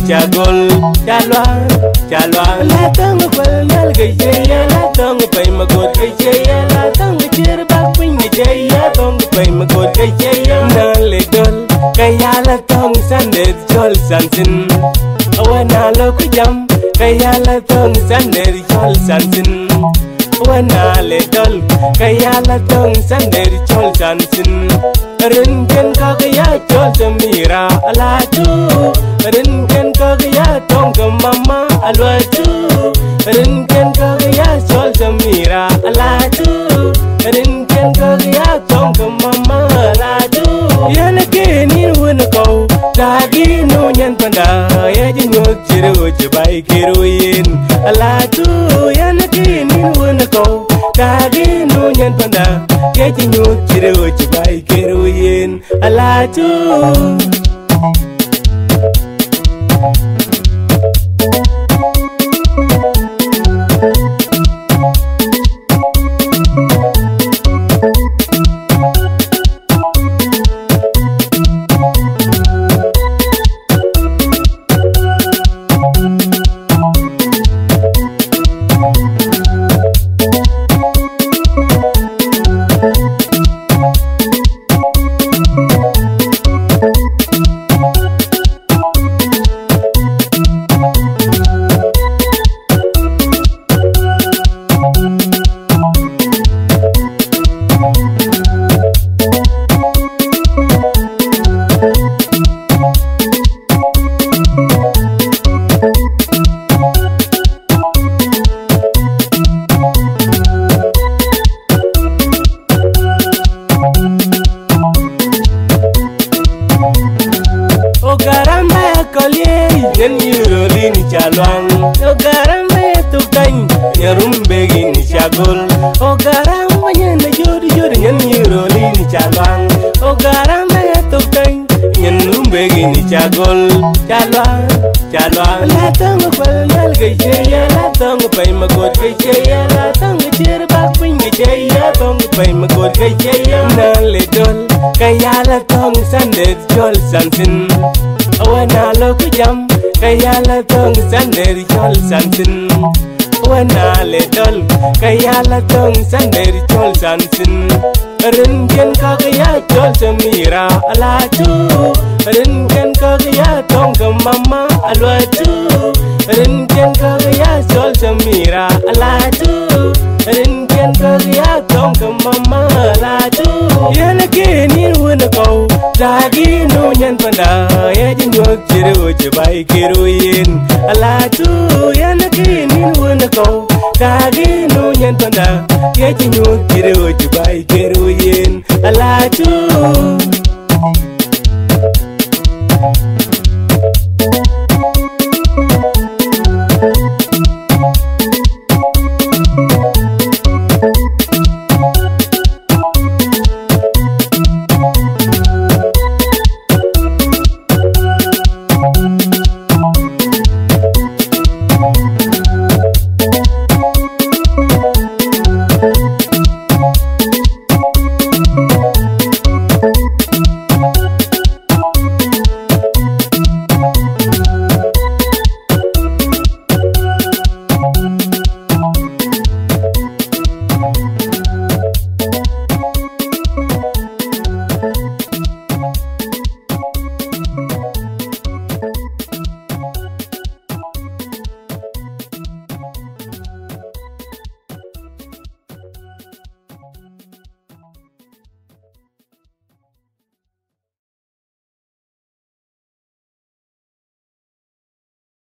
Chagol, chalwan, la tongue well, Nalgaya, la tongue pay my good Kaya, la tongue cheer back when you jay, la tongue pay my good Kaya, Nalidol, Kaya, la tongue Sunday, Jol Sansin. When I look at jam, Kaya, la tongue Sunday, Jol Sansin. When I little, Kaya, la tongue Sunday, Jol Sansin. Rinken Kagaya, Jol Samira, Alatu. Rinken Kagaya, Tonga Mama, Alwatu. Rinken Kagaya, Sol Samira, Alatu. Rinken Kagaya, Tonga Mama, Alatu. Yanakini Winako, Dagi no Yan Panda, Yajino Chiru, Chibai Kiruin, Alatu. Yanakini Winako, Dagi no Yan Panda, Yajino Chiru, Chibai Kiruin, Alatu. Yen yuroli ni chalwang, ogaram be tukang, yarum begi ni chagol. Ogaram yen yuri yen yuroli ni chalwang, ogaram be tukang, yarum begi ni chagol. Chalwang, la tongue well nal gaya, la tongue pay my good gaya, la tongue cheer back when you jay, la tongue pay my good gaya. Nalidol, kaya la tongue Sunday, Jol Sansin. When I look at jam, Kaya la tongue Sunday, Jol Sansin. When I little, Kaya la tongue Sunday, Jol Sansin. Rinken Kagaya, Jol Samira, Alatu. Rinken Kagaya, Tonga Mama, Alwatu. Rinken Kagaya, Jol Samira, Alatu. Rinken Kagaya, Tonga Mama, Alatu. Yanakini Winako, Dagi no Yan Panda, Yajino Chiru, Chibai Kiruin, Alatu. Yanakini Winako, Dagi no Yan Panda, Yajino Chiru, Chibai Kiruin, Alatu.